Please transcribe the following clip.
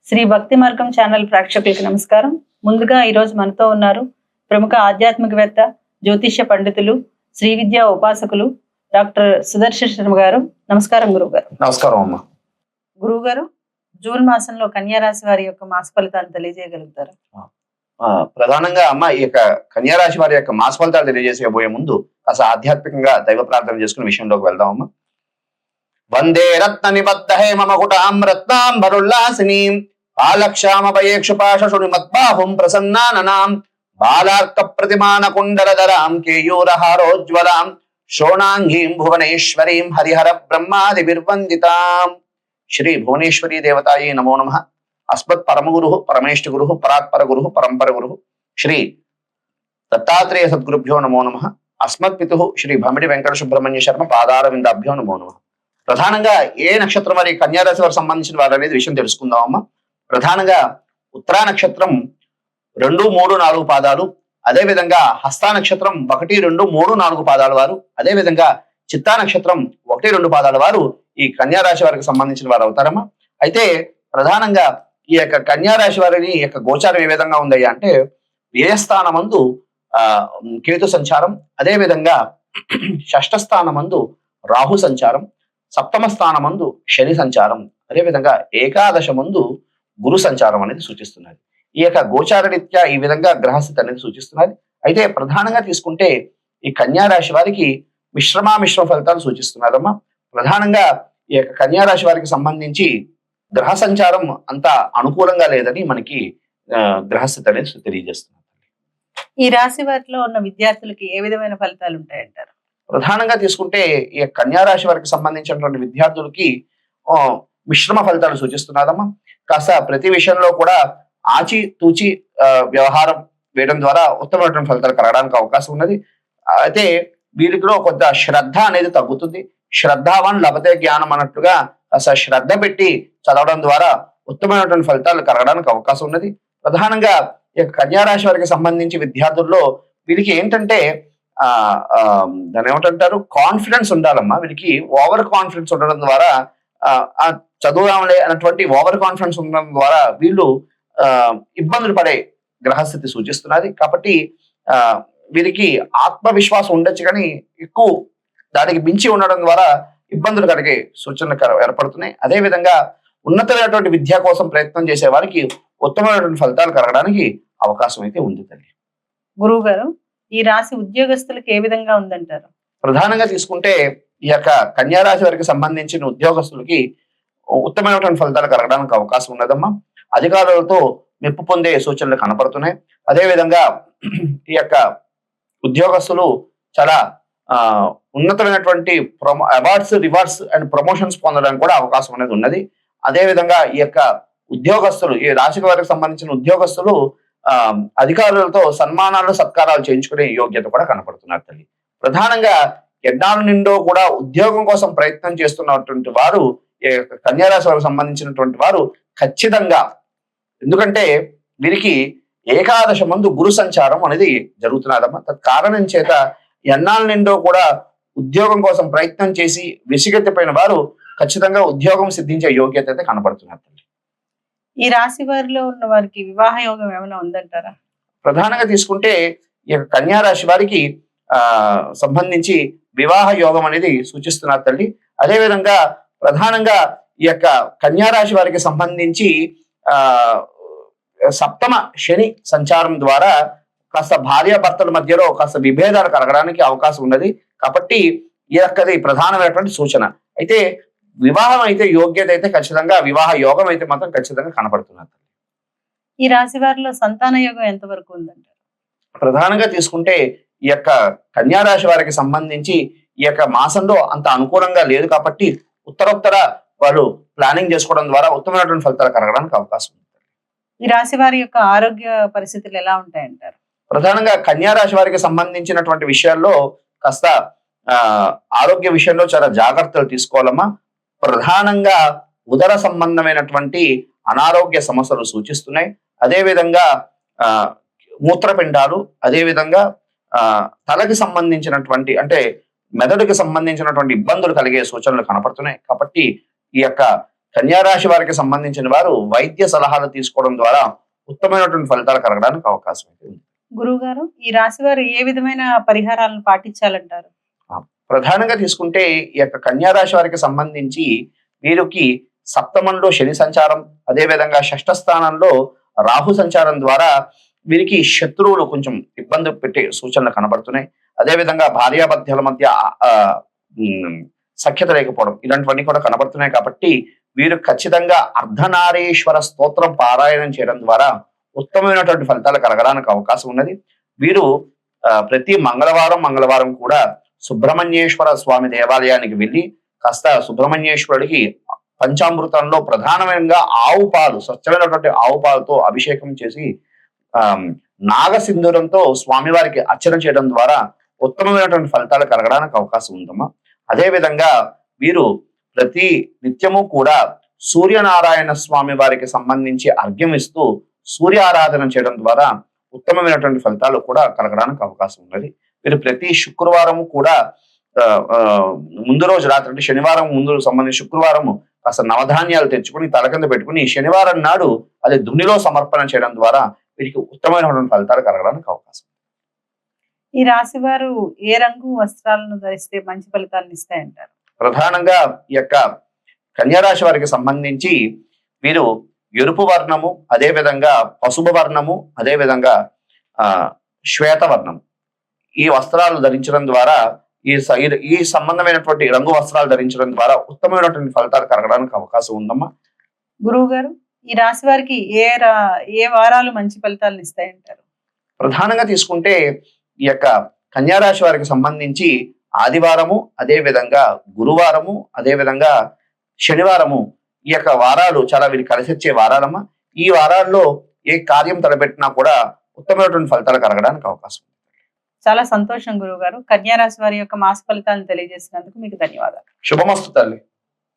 శ్రీ భక్తి మార్గం ఛానల్ ప్రేక్షకులకు నమస్కారం. ముందుగా ఈరోజు మనతో ఉన్నారు ప్రముఖ ఆధ్యాత్మికవేత్త, జ్యోతిష్య పండితులు, శ్రీ విద్యా ఉపాసకులు డాక్టర్ సుదర్శన్ శర్మ గారు. నమస్కారం గురువు గారు. నమస్కారం అమ్మా. గురువు గారు, జూన్ మాసంలో కన్యా రాశి వారి యొక్క మాస ఫలితాలు తెలియజేయగలుగుతారు? ప్రధానంగా అమ్మ, ఈ యొక్క కన్యా రాశి వారి యొక్క మాస ఫలితాలు తెలియజేసేబోయే ముందు కాస్త ఆధ్యాత్మికంగా దైవ ప్రార్థన చేసుకునే విషయంలోకి వెళ్దామమ్మా. వందే రత్న నిబద్ధ హేమ మకుటాం రత్నాంబరుల్లాసినీం పాలక్షామపయేక్షుపాశుని మద్బాహుం ప్రసన్నాననాం బాలార్క ప్రతిమాన కుండలధరాం కేయూరహారోజ్వలాం శోణాంగీం భువనేశ్వరీం హరిహర బ్రహ్మాదిభిర్వందితాం. శ్రీ భువనేశ్వరీ దేవతాయే నమో నమః. అస్మత్ పరమగురు పరమేష్ఠ గురు పరాత్పర గురు పరంపర గురు శ్రీ దత్తాత్రేయ సద్గురుభ్యో నమో నమః. అస్మత్ పితు శ్రీ భమిడి వెంకట సుబ్రహ్మణ్య శర్మ పాదారవిందాభ్యో నమో నమః. ప్రధానంగా ఏ నక్షత్రం వారి కన్యారాశి వారికి సంబంధించిన వారు అనేది విషయం తెలుసుకుందామమ్మా. ప్రధానంగా ఉత్తరా నక్షత్రం 2, 3, 4 పాదాలు, అదేవిధంగా హస్తా నక్షత్రం 1, 2, 3, 4 పాదాల వారు, అదేవిధంగా చిత్తా నక్షత్రం 1, 2 పాదాల వారు ఈ కన్యారాశి వారికి సంబంధించిన వారు అవుతారమ్మా. అయితే ప్రధానంగా ఈ యొక్క కన్యారాశి వారిని యొక్క గోచారం ఏ విధంగా ఉందయ్యా అంటే, వ్యయస్థానమందు కేతు సంచారం, అదేవిధంగా షష్ఠ స్థానమందు రాహు సంచారం, సప్తమ స్థానమందు శని సంచారం, అదేవిధంగా ఏకాదశ మందు గురు సంచారం అనేది సూచిస్తున్నది. ఈ యొక్క గోచార రీత్యా ఈ విధంగా గ్రహస్థితి అనేది సూచిస్తున్నది. అయితే ప్రధానంగా తీసుకుంటే ఈ కన్యా రాశి వారికి మిశ్రమ ఫలితాలు సూచిస్తున్నదమ్మా. ప్రధానంగా ఈ యొక్క కన్యా రాశి వారికి సంబంధించి గ్రహ సంచారం అంత అనుకూలంగా లేదని మనకి గ్రహస్థితి అనేది తెలియజేస్తున్నది. ఈ రాశి వారిలో ఉన్న విద్యార్థులకి ఏ విధమైన ఫలితాలు ఉంటాయంటారు? ప్రధానంగా తీసుకుంటే ఈ కన్యా రాశి వారికి సంబంధించినటువంటి విద్యార్థులకి మిశ్రమ ఫలితాలు సూచిస్తున్నదమ్మా. కాస్త ప్రతి విషయంలో కూడా ఆచి తూచి వ్యవహారం వేయడం ద్వారా ఉత్తమమైన ఫలితాలు కలగడానికి అవకాశం ఉన్నది. అయితే వీరిలో కొంత శ్రద్ధ అనేది తగ్గుతుంది. శ్రద్ధావాన్ లభతే జ్ఞానం అన్నట్లుగా కాస్త శ్రద్ధ పెట్టి చదవడం ద్వారా ఉత్తమమైనటువంటి ఫలితాలు కలగడానికి అవకాశం ఉన్నది. ప్రధానంగా ఈ కన్యా రాశి వారికి సంబంధించి విద్యార్థుల్లో వీరికి ఏంటంటే దాన్ని ఏమంటారు, కాన్ఫిడెన్స్ ఉండాలమ్మా. వీరికి ఓవర్ కాన్ఫిడెన్స్ ఉండడం ద్వారా చదువురాములే అన్నటువంటి ఓవర్ కాన్ఫిడెన్స్ ఉండడం ద్వారా వీళ్ళు ఇబ్బందులు పడే గ్రహస్థితి సూచిస్తున్నది. కాబట్టి వీరికి ఆత్మవిశ్వాసం ఉండొచ్చు, కానీ ఎక్కువ దానికి మించి ఉండడం ద్వారా ఇబ్బందులు కలిగే సూచనలు ఏర్పడుతున్నాయి. అదేవిధంగా ఉన్నతమైనటువంటి విద్య కోసం ప్రయత్నం చేసే వారికి ఉత్తమమైనటువంటి ఫలితాలు కలగడానికి అవకాశం అయితే ఉంది తల్లి. గురువు గారు, ఈ రాశి ఉద్యోగస్తులకు ఏ విధంగా ఉందంటారు? ప్రధానంగా తీసుకుంటే ఈ యొక్క కన్యా రాశి వారికి సంబంధించిన ఉద్యోగస్తులకి ఉత్తమమైనటువంటి ఫలితాలు కలగడానికి అవకాశం ఉన్నదమ్మా. అధికారులతో మెప్పు పొందే సూచనలు కనపడుతున్నాయి. అదేవిధంగా ఈ యొక్క ఉద్యోగస్తులు చాలా ఉన్నతమైనటువంటి అవార్డ్స్, రివార్డ్స్ అండ్ ప్రమోషన్స్ పొందడానికి కూడా అవకాశం అనేది ఉన్నది. అదేవిధంగా ఈ యొక్క ఉద్యోగస్తులు, ఈ రాశి వారికి సంబంధించిన ఉద్యోగస్తులు అధికారులతో సన్మానాలు, సత్కారాలు చేయించుకునే యోగ్యత కూడా కనపడుతున్నారు తల్లి. ప్రధానంగా ఎన్నాళ్ళ నిండో కూడా ఉద్యోగం కోసం ప్రయత్నం చేస్తున్నటువంటి వారు, కన్యా రాశి వారికి సంబంధించినటువంటి వారు ఖచ్చితంగా, ఎందుకంటే వీరికి ఏకాదశ మందు గురు సంచారం అనేది జరుగుతున్నదమ్మా. తత్కారణం చేత ఎన్నాళ్ళ నిండో కూడా ఉద్యోగం కోసం ప్రయత్నం చేసి విసిగెత్తిపోయిన వారు ఖచ్చితంగా ఉద్యోగం సిద్ధించే యోగ్యత అయితే కనపడుతున్నారు. ఈ రాశి వారిలో ఉన్న వారికి వివాహ యోగం ఏమైనా ఉందంటారా? ప్రధానంగా తీసుకుంటే ఈ యొక్క కన్యా రాశి వారికి సంబంధించి వివాహ యోగం అనేది సూచిస్తున్నారు తల్లి. అదేవిధంగా ప్రధానంగా ఈ యొక్క కన్యా రాశి వారికి సంబంధించి సప్తమ శని సంచారం ద్వారా కాస్త భార్యాభర్తల మధ్యలో కాస్త విభేదాలు కలగడానికి అవకాశం ఉన్నది. కాబట్టి ఈ యొక్కది ప్రధానమైనటువంటి సూచన. అయితే వివాహం అయితే యోగ్యత అయితే ఖచ్చితంగా, వివాహ యోగం అయితే మాత్రం ఖచ్చితంగా కనపడుతున్నది. ఈ రాశి వారిలో సంతాన యోగం ఎంతవరకు ఉందంటారు? ప్రధానంగా తీసుకుంటే ఈ యొక్క కన్యా రాశి వారికి సంబంధించి ఈ యొక్క మాసంలో అంత అనుకూలంగా లేదు. కాబట్టి ఉత్తరోత్తర వాళ్ళు ప్లానింగ్ చేసుకోవడం ద్వారా ఉత్తమమైనటువంటి ఫలితాలు కలగడానికి అవకాశం ఉంది. ఈ రాశి వారి యొక్క ఆరోగ్య పరిస్థితులు ఎలా ఉంటాయంటారు? ప్రధానంగా కన్యా రాశి వారికి సంబంధించినటువంటి విషయాల్లో కాస్త ఆరోగ్య విషయంలో చాలా జాగ్రత్తలు తీసుకోవాలమ్మా. ప్రధానంగా ఉదర సంబంధమైనటువంటి అనారోగ్య సమస్యలు సూచిస్తున్నాయి. అదేవిధంగా మూత్రపిండాలు, అదేవిధంగా తలకి సంబంధించినటువంటి అంటే మెదడుకి సంబంధించినటువంటి ఇబ్బందులు కలిగే సూచనలు కనపడుతున్నాయి. కాబట్టి ఈ యొక్క కన్యా రాశి వారికి సంబంధించిన వారు వైద్య సలహాలు తీసుకోవడం ద్వారా ఉత్తమమైనటువంటి ఫలితాలు కలగడానికి అవకాశం ఉంది. గురువు గారు, ఈ రాశి వారు ఏ విధమైన పరిహారాలను పాటించాలంటారు? ప్రధానంగా తీసుకుంటే ఈ యొక్క కన్యా రాశి వారికి సంబంధించి వీరికి సప్తమంలో శని సంచారం, అదే విధంగా షష్ఠ స్థానంలో రాహు సంచారం ద్వారా వీరికి శత్రువులు కొంచెం ఇబ్బంది పెట్టే సూచనలు కనబడుతున్నాయి. అదే విధంగా భార్యాభర్తల మధ్య సఖ్యత లేకపోవడం ఇలాంటివన్నీ కూడా కనబడుతున్నాయి. కాబట్టి వీరు ఖచ్చితంగా అర్ధనారీశ్వర స్తోత్రం పారాయణం చేయడం ద్వారా ఉత్తమమైనటువంటి ఫలితాలు కలగడానికి అవకాశం ఉన్నది. వీరు ప్రతి మంగళవారం కూడా సుబ్రహ్మణ్యేశ్వర స్వామి దేవాలయానికి వెళ్ళి కాస్త సుబ్రహ్మణ్యేశ్వరుడికి పంచామృతంలో ప్రధానమైన ఆవు పాలు, స్వచ్ఛమైనటువంటి ఆవు పాలతో అభిషేకం చేసి నాగసింధూరంతో స్వామివారికి అర్చన చేయడం ద్వారా ఉత్తమమైనటువంటి ఫలితాలు కలగడానికి అవకాశం ఉందమ్మా. అదే విధంగా వీరు ప్రతి నిత్యము కూడా సూర్యనారాయణ స్వామి వారికి సంబంధించి అర్ఘ్యం ఇస్తూ సూర్య ఆరాధన చేయడం ద్వారా ఉత్తమమైనటువంటి ఫలితాలు కూడా కలగడానికి అవకాశం ఉన్నది. వీరు ప్రతి శుక్రవారము కూడా ముందు రోజు రాత్రి అంటే శనివారం ముందు సంబంధించి శుక్రవారము కాస్త నవధాన్యాలు తెచ్చుకుని తల కింద పెట్టుకుని శనివారం నాడు అది దునిలో సమర్పణ చేయడం ద్వారా వీరికి ఉత్తమమైనటువంటి ఫలితాలు కలగడానికి అవకాశం. ఈ రాశి వారు ఏ రంగు వస్త్రాలను ధరిస్తే మంచి ఫలితాలను ఇస్తాయంటారు? ప్రధానంగా ఈ యొక్క కన్యా రాశి వారికి సంబంధించి వీరు ఎరుపు వర్ణము, అదే విధంగా పసుపు వర్ణము, అదే విధంగా శ్వేత వర్ణము ఈ వస్త్రాలు ధరించడం ద్వారా ఈ సంబంధమైనటువంటి రంగు వస్త్రాలు ధరించడం ద్వారా ఉత్తమమైనటువంటి ఫలితాలు కలగడానికి అవకాశం ఉందమ్మా. గురువు గారు, ఈ రాశి వారికి ఏ వారాలు మంచి ఫలితాలను ఇస్తాయంటారు? ప్రధానంగా తీసుకుంటే ఈ యొక్క కన్యా రాశి వారికి సంబంధించి ఆదివారము, అదే విధంగా గురువారము, అదే విధంగా శనివారము ఈ యొక్క వారాలు చాలా వీరికి కలిసొచ్చే వారాలమ్మా. ఈ వారాల్లో ఏ కార్యం తలపెట్టినా కూడా ఉత్తమమైనటువంటి ఫలితాలు కలగడానికి అవకాశం. చాలా సంతోషం గురువు గారు. కన్యా రాశి వారి యొక్క మాస ఫలితాలను తెలియజేసినందుకు మీకు ధన్యవాదాలు. శుభమస్తు తల్లి.